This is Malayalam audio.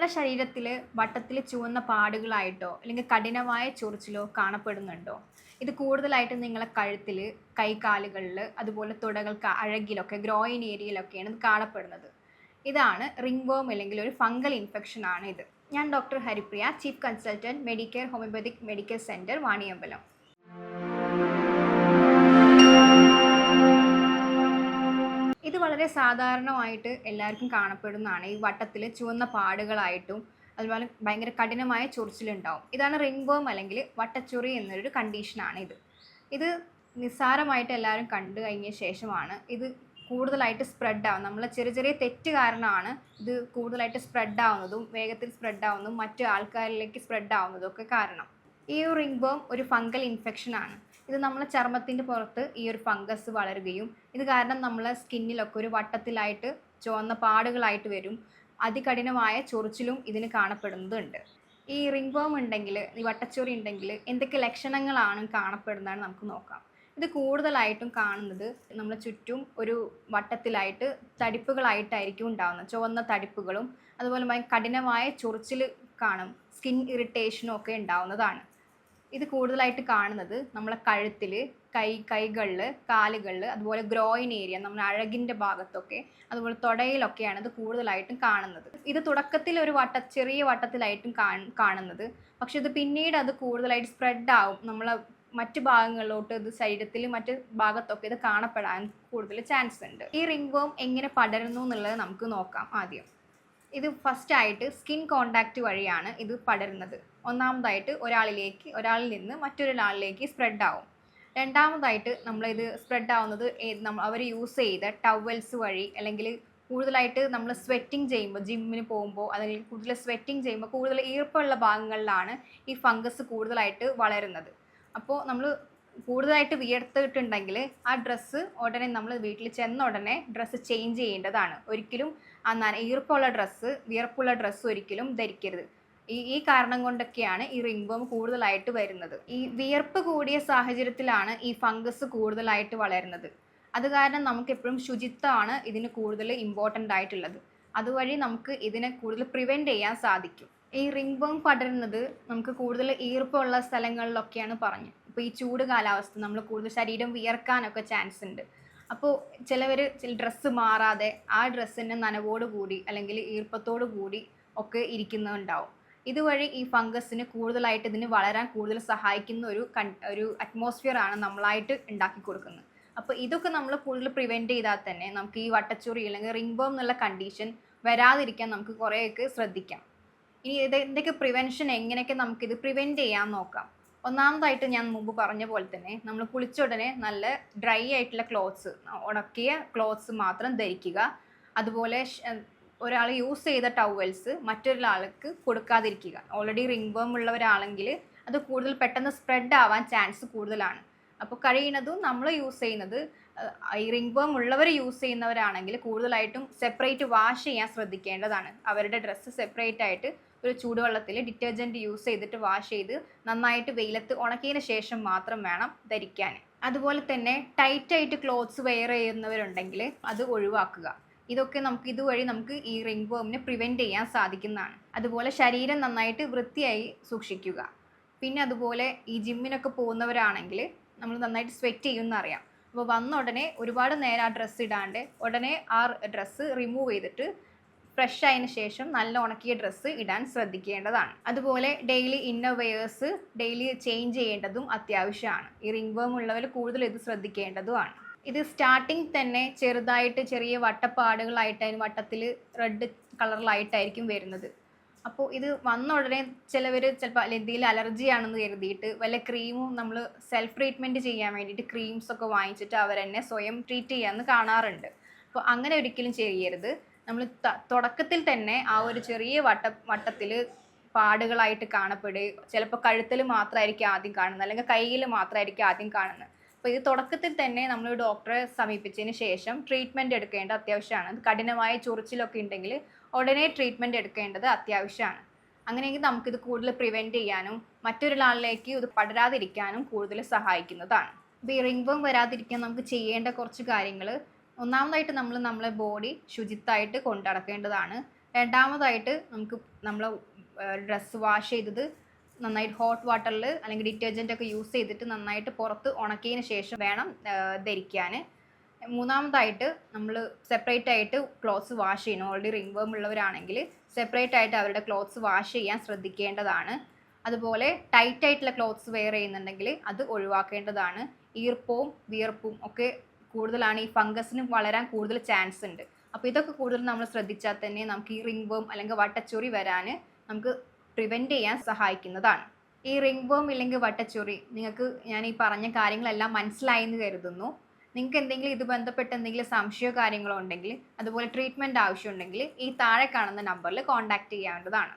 നിങ്ങളുടെ ശരീരത്തിൽ വട്ടത്തിൽ ചുവന്ന പാടുകളായിട്ടോ അല്ലെങ്കിൽ കഠിനമായ ചൊറിച്ചിലോ കാണപ്പെടുന്നുണ്ടോ? ഇത് കൂടുതലായിട്ട് നിങ്ങളെ കഴുത്തിൽ, കൈകാലുകളിൽ, അതുപോലെ തുടകൾക്ക് അഴകിലൊക്കെ ഗ്രോയിൻ ഏരിയയിലൊക്കെയാണ് ഇത് കാണപ്പെടുന്നത്. ഇതാണ് റിംഗ് വോം അല്ലെങ്കിൽ ഒരു ഫംഗൽ ഇൻഫെക്ഷൻ ആണ് ഇത്. ഞാൻ doctor Haripriya, chief consultant Medicare homoeopathic medical centre, Vaniyambalam. ഇത് വളരെ സാധാരണമായിട്ട് എല്ലാവർക്കും കാണപ്പെടുന്നതാണ്. ഈ വട്ടത്തിൽ ചുവന്ന പാടുകളായിട്ടും അതുപോലെ ഭയങ്കര കഠിനമായ ചൊറിച്ചിലുണ്ടാവും. ഇതാണ് റിംഗ് വോം അല്ലെങ്കിൽ വട്ടച്ചൊറി എന്നൊരു കണ്ടീഷനാണ് ഇത് നിസ്സാരമായിട്ട് എല്ലാവരും കണ്ടു കഴിഞ്ഞ ശേഷമാണ് ഇത് കൂടുതലായിട്ട് സ്പ്രെഡ് ആവും. നമ്മൾ ചെറിയ ചെറിയ തെറ്റ് കാരണമാണ് ഇത് കൂടുതലായിട്ട് സ്പ്രെഡ് ആവുന്നതും വേഗത്തിൽ സ്പ്രെഡ് ആവുന്നതും മറ്റു ആൾക്കാരിലേക്ക് സ്പ്രെഡ് ആവുന്നതും ഒക്കെ കാരണം. ഈ റിംഗ് വോം ഒരു ഫംഗൽ ഇൻഫെക്ഷൻ ആണ്. ഇത് നമ്മളെ ചർമ്മത്തിൻ്റെ പുറത്ത് ഈ ഒരു ഫംഗസ് വളരുകയും ഇത് കാരണം നമ്മളെ സ്കിന്നിലൊക്കെ ഒരു വട്ടത്തിലായിട്ട് ചുവന്ന പാടുകളായിട്ട് വരും. അതികഠിനമായ ചൊറിച്ചിലും ഇതിന് കാണപ്പെടുന്നതുണ്ട്. ഈ റിംഗ് വോം ഉണ്ടെങ്കിൽ, ഈ വട്ടച്ചൊറി ഉണ്ടെങ്കിൽ എന്തൊക്കെ ലക്ഷണങ്ങളാണ് കാണപ്പെടുന്നതാണ് നമുക്ക് നോക്കാം. ഇത് കൂടുതലായിട്ടും കാണുന്നത് നമ്മളെ ചുറ്റും ഒരു വട്ടത്തിലായിട്ട് തടിപ്പുകളായിട്ടായിരിക്കും ഉണ്ടാകുന്നത്. ചുവന്ന തടിപ്പുകളും അതുപോലെ കഠിനമായ ചൊറിച്ചിൽ കാണും, സ്കിൻ ഇറിറ്റേഷനും ഒക്കെ ഉണ്ടാവുന്നതാണ്. ഇത് കൂടുതലായിട്ട് കാണുന്നത് നമ്മളെ കഴുത്തിൽ, കൈകളിൽ, കാലുകളിൽ, അതുപോലെ ഗ്രോയിൻ ഏരിയ, നമ്മുടെ അഴകിൻ്റെ ഭാഗത്തൊക്കെ, അതുപോലെ തുടയിലൊക്കെയാണ് ഇത് കൂടുതലായിട്ടും കാണുന്നത്. ഇത് തുടക്കത്തിൽ ഒരു ചെറിയ വട്ടത്തിലായിട്ടും കാണുന്നത്. പക്ഷെ ഇത് പിന്നീട് അത് കൂടുതലായിട്ട് സ്പ്രെഡ് ആവും. നമ്മളെ മറ്റു ഭാഗങ്ങളിലോട്ട് ഇത് ശരീരത്തിൽ മറ്റു ഭാഗത്തൊക്കെ ഇത് കാണപ്പെടാൻ കൂടുതൽ ചാൻസ് ഉണ്ട്. ഈ റിംഗ് വോം എങ്ങനെ പടരുന്നു എന്നുള്ളത് നമുക്ക് നോക്കാം. ആദ്യം ഇത് ഫസ്റ്റായിട്ട് സ്കിൻ കോണ്ടാക്റ്റ് വഴിയാണ് ഇത് പടരുന്നത്. ഒന്നാമതായിട്ട് ഒരാളിൽ നിന്ന് മറ്റൊരാളിലേക്ക് സ്പ്രെഡ് ആവും. രണ്ടാമതായിട്ട് നമ്മളിത് സ്പ്രെഡ് ആവുന്നത് അവർ യൂസ് ചെയ്ത ടവൽസ് വഴി, അല്ലെങ്കിൽ കൂടുതലായിട്ട് നമ്മൾ സ്വെറ്റിങ് ചെയ്യുമ്പോൾ, ജിമ്മിന് പോകുമ്പോൾ അല്ലെങ്കിൽ കൂടുതൽ സ്വെറ്റിങ് ചെയ്യുമ്പോൾ കൂടുതൽ ഈർപ്പമുള്ള ഭാഗങ്ങളിലാണ് ഈ ഫംഗസ് കൂടുതലായിട്ട് വളരുന്നത്. അപ്പോൾ നമ്മൾ കൂടുതലായിട്ട് വിയർത്തിട്ടുണ്ടെങ്കിൽ ആ ഡ്രസ്സ് ഉടനെ നമ്മൾ വീട്ടിൽ ചെന്ന ഉടനെ ഡ്രസ്സ് ചേഞ്ച് ചെയ്യേണ്ടതാണ്. ഒരിക്കലും ഈർപ്പമുള്ള ഡ്രസ്സ്, വിയർപ്പുള്ള ഡ്രസ്സ് ഒരിക്കലും ധരിക്കരുത്. ഈ കാരണം കൊണ്ടൊക്കെയാണ് ഈ റിംഗ് വോം കൂടുതലായിട്ട് വരുന്നത്. ഈ വിയർപ്പ് കൂടിയ സാഹചര്യത്തിലാണ് ഈ ഫംഗസ് കൂടുതലായിട്ട് വളരുന്നത്. അത് കാരണം നമുക്ക് എപ്പോഴും ശുചിത്വമാണ് ഇതിന് കൂടുതൽ ഇമ്പോർട്ടൻ്റ് ആയിട്ടുള്ളത്. അതുവഴി നമുക്ക് ഇതിനെ കൂടുതൽ പ്രിവെൻറ്റ് ചെയ്യാൻ സാധിക്കും. ഈ റിംഗ് വോം പടരുന്നത് നമുക്ക് കൂടുതൽ ഈർപ്പമുള്ള സ്ഥലങ്ങളിലൊക്കെയാണ് പറഞ്ഞു. ഇപ്പോൾ ഈ ചൂട് കാലാവസ്ഥ നമ്മൾ കൂടുതൽ ശരീരം വിയർക്കാനൊക്കെ ചാൻസ് ഉണ്ട്. അപ്പോൾ ചില ഡ്രസ്സ് മാറാതെ ആ ഡ്രസ്സിൻ്റെ നനവോട് കൂടി അല്ലെങ്കിൽ ഈർപ്പത്തോടു കൂടി ഒക്കെ ഇരിക്കുന്നുണ്ടാവും. ഇതുവഴി ഈ ഫംഗസിന് കൂടുതലായിട്ട് ഇതിന് വളരാൻ കൂടുതൽ സഹായിക്കുന്ന ഒരു അറ്റ്മോസ്ഫിയർ ആണ് നമ്മളായിട്ട് ഉണ്ടാക്കി കൊടുക്കുന്നത്. അപ്പോൾ ഇതൊക്കെ നമ്മൾ കൂടുതൽ പ്രിവെൻറ്റ് ചെയ്താൽ തന്നെ നമുക്ക് ഈ വട്ടച്ചൊറി അല്ലെങ്കിൽ റിംഗ് വോം എന്നുള്ള കണ്ടീഷൻ വരാതിരിക്കാൻ നമുക്ക് കുറേയൊക്കെ ശ്രദ്ധിക്കാം. ഇനി എന്തൊക്കെ പ്രിവെൻഷൻ, എങ്ങനെയൊക്കെ നമുക്കിത് പ്രിവെൻറ്റ് ചെയ്യാൻ നോക്കാം. ഒന്നാമതായിട്ട് ഞാൻ മുമ്പ് പറഞ്ഞ പോലെ തന്നെ നമ്മൾ കുളിച്ച ഉടനെ നല്ല ഡ്രൈ ആയിട്ടുള്ള ക്ലോത്ത്സ്, ഉണക്കിയ ക്ലോത്ത്സ് മാത്രം ധരിക്കുക. അതുപോലെ ഒരാൾ യൂസ് ചെയ്ത ടവൽസ് മറ്റൊരാൾക്ക് കൊടുക്കാതിരിക്കുക. ഓൾറെഡി റിംഗ് വോം ഉള്ള ഒരാളെങ്കിൽ അത് കൂടുതൽ പെട്ടെന്ന് സ്പ്രെഡ് ആവാൻ ചാൻസ് കൂടുതലാണ്. അപ്പോൾ കഴിയുന്നതും നമ്മൾ യൂസ് ചെയ്യുന്നത്, ഈ റിംഗ് വോം ഉള്ളവർ യൂസ് ചെയ്യുന്നവരാണെങ്കിൽ കൂടുതലായിട്ടും സെപ്പറേറ്റ് വാഷ് ചെയ്യാൻ ശ്രദ്ധിക്കേണ്ടതാണ്. അവരുടെ ഡ്രസ്സ് സെപ്പറേറ്റ് ആയിട്ട് ഒരു ചൂടുവെള്ളത്തിൽ ഡിറ്റർജൻറ്റ് യൂസ് ചെയ്തിട്ട് വാഷ് ചെയ്ത് നന്നായിട്ട് വെയിലത്ത് ഉണക്കിയതിന് ശേഷം മാത്രം വേണം ധരിക്കാൻ. അതുപോലെ തന്നെ ടൈറ്റായിട്ട് ക്ലോത്ത്സ് വെയർ ചെയ്യുന്നവരുണ്ടെങ്കിൽ അത് ഒഴിവാക്കുക. ഇതൊക്കെ ഇതുവഴി നമുക്ക് ഈ റിംഗ് വോമിനെ പ്രിവെൻറ്റ് ചെയ്യാൻ സാധിക്കുന്നതാണ്. അതുപോലെ ശരീരം നന്നായിട്ട് വൃത്തിയായി സൂക്ഷിക്കുക. പിന്നെ അതുപോലെ ഈ ജിമ്മിനൊക്കെ പോകുന്നവരാണെങ്കിൽ നമ്മൾ നന്നായിട്ട് സ്വെറ്റ് ചെയ്യുമെന്നറിയാം. അപ്പോൾ വന്ന ഉടനെ ഒരുപാട് നേരം ആ ഡ്രസ്സ് ഇടാണ്ട് ഉടനെ ആ ഡ്രസ്സ് റിമൂവ് ചെയ്തിട്ട് ഫ്രഷ് ആയതിനു ശേഷം നല്ല ഉണക്കിയ ഡ്രസ്സ് ഇടാൻ ശ്രദ്ധിക്കേണ്ടതാണ്. അതുപോലെ daily inner wears daily change ചെയ്യേണ്ടതും അത്യാവശ്യമാണ്. ഈ റിംഗ് വോം ഉള്ളവർ കൂടുതൽ ഇത് ശ്രദ്ധിക്കേണ്ടതുമാണ്. ഇത് സ്റ്റാർട്ടിങ് തന്നെ ചെറിയ വട്ടപ്പാടുകളായിട്ട് വട്ടത്തിൽ റെഡ് കളറിലായിട്ടായിരിക്കും വരുന്നത്. അപ്പോൾ ഇത് വന്ന ഉടനെ ചിലപ്പോൾ എന്തെങ്കിലും അലർജി ആണെന്ന് കരുതിയിട്ട് വല്ല ക്രീമും നമ്മൾ സെൽഫ് ട്രീറ്റ്മെൻറ്റ് ചെയ്യാൻ വേണ്ടിയിട്ട് ക്രീംസൊക്കെ വാങ്ങിച്ചിട്ട് അവരെന്നെ സ്വയം ട്രീറ്റ് ചെയ്യാമെന്ന് കാണാറുണ്ട്. അപ്പോൾ അങ്ങനെ ഒരിക്കലും ചെയ്യരുത്. നമ്മൾ തുടക്കത്തിൽ തന്നെ ആ ഒരു ചെറിയ വട്ടത്തിൽ പാടുകളായിട്ട് കാണപ്പെടുക, ചിലപ്പോൾ കഴുത്തിൽ മാത്രമായിരിക്കും ആദ്യം കാണുന്നത്, അല്ലെങ്കിൽ കയ്യിൽ മാത്രമായിരിക്കും ആദ്യം കാണുന്നത്. അപ്പോൾ ഇത് തുടക്കത്തിൽ തന്നെ നമ്മൾ ഡോക്ടറെ സമീപിച്ചതിന് ശേഷം ട്രീറ്റ്മെൻറ്റ് എടുക്കേണ്ട അത്യാവശ്യമാണ്. അത് കഠിനമായ ചൊറിച്ചിലൊക്കെ ഉണ്ടെങ്കിൽ ഉടനെ ട്രീറ്റ്മെൻറ്റ് എടുക്കേണ്ടത് അത്യാവശ്യമാണ്. അങ്ങനെയെങ്കിൽ നമുക്കിത് കൂടുതൽ പ്രിവെൻറ്റ് ചെയ്യാനും മറ്റൊരാളിലേക്ക് ഇത് പടരാതിരിക്കാനും കൂടുതൽ സഹായിക്കുന്നതാണ്. അപ്പോൾ ഈ റിംഗ് വോം വരാതിരിക്കാൻ നമുക്ക് ചെയ്യേണ്ട കുറച്ച് കാര്യങ്ങൾ, ഒന്നാമതായിട്ട് നമ്മളെ ബോഡി ശുചിത്വമായിട്ട് കൊണ്ടുനടക്കേണ്ടതാണ്. രണ്ടാമതായിട്ട് നമ്മൾ ഡ്രസ്സ് വാഷ് ചെയ്തത് നന്നായിട്ട് ഹോട്ട് വാട്ടറിൽ അല്ലെങ്കിൽ ഡിറ്റർജൻ്റ് ഒക്കെ യൂസ് ചെയ്തിട്ട് നന്നായിട്ട് പുറത്ത് ഉണക്കിയതിന് ശേഷം വേണം ധരിക്കാൻ. മൂന്നാമതായിട്ട് നമ്മൾ സെപ്പറേറ്റ് ആയിട്ട് ക്ലോത്ത്സ് വാഷ് ചെയ്യണം. ഓൾറെഡി റിംഗ് വേം ഉള്ളവരാണെങ്കിൽ സെപ്പറേറ്റ് ആയിട്ട് അവരുടെ ക്ലോത്ത്സ് വാഷ് ചെയ്യാൻ ശ്രദ്ധിക്കേണ്ടതാണ്. അതുപോലെ ടൈറ്റ് ആയിട്ടുള്ള ക്ലോത്ത്സ് വെയർ ചെയ്യുന്നുണ്ടെങ്കിൽ അത് ഒഴിവാക്കേണ്ടതാണ്. ഈർപ്പവും വിയർപ്പും ഒക്കെ കൂടുതലാണ്, ഈ ഫംഗസിന് വളരാൻ കൂടുതൽ ചാൻസ് ഉണ്ട്. അപ്പോൾ ഇതൊക്കെ കൂടുതൽ നമ്മൾ ശ്രദ്ധിച്ചാൽ തന്നെ നമുക്ക് ഈ റിംഗ് വേം അല്ലെങ്കിൽ വട്ടച്ചൊറി വരാൻ നമുക്ക് പ്രിവെൻറ്റ് ചെയ്യാൻ സഹായിക്കുന്നതാണ്. ഈ റിംഗ് വേം ഇല്ലെങ്കിൽ വട്ടച്ചൊറി നിങ്ങൾക്ക് ഞാൻ ഈ പറഞ്ഞ കാര്യങ്ങളെല്ലാം മനസ്സിലായി എന്ന് കരുതുന്നു. നിങ്ങൾക്ക് എന്തെങ്കിലും ഇത് ബന്ധപ്പെട്ട് എന്തെങ്കിലും സംശയമോ കാര്യങ്ങളോ ഉണ്ടെങ്കിൽ, അതുപോലെ ട്രീറ്റ്മെൻറ്റ് ആവശ്യമുണ്ടെങ്കിൽ ഈ താഴെ കാണുന്ന നമ്പറിൽ കോൺടാക്റ്റ് ചെയ്യാവുന്നതാണ്.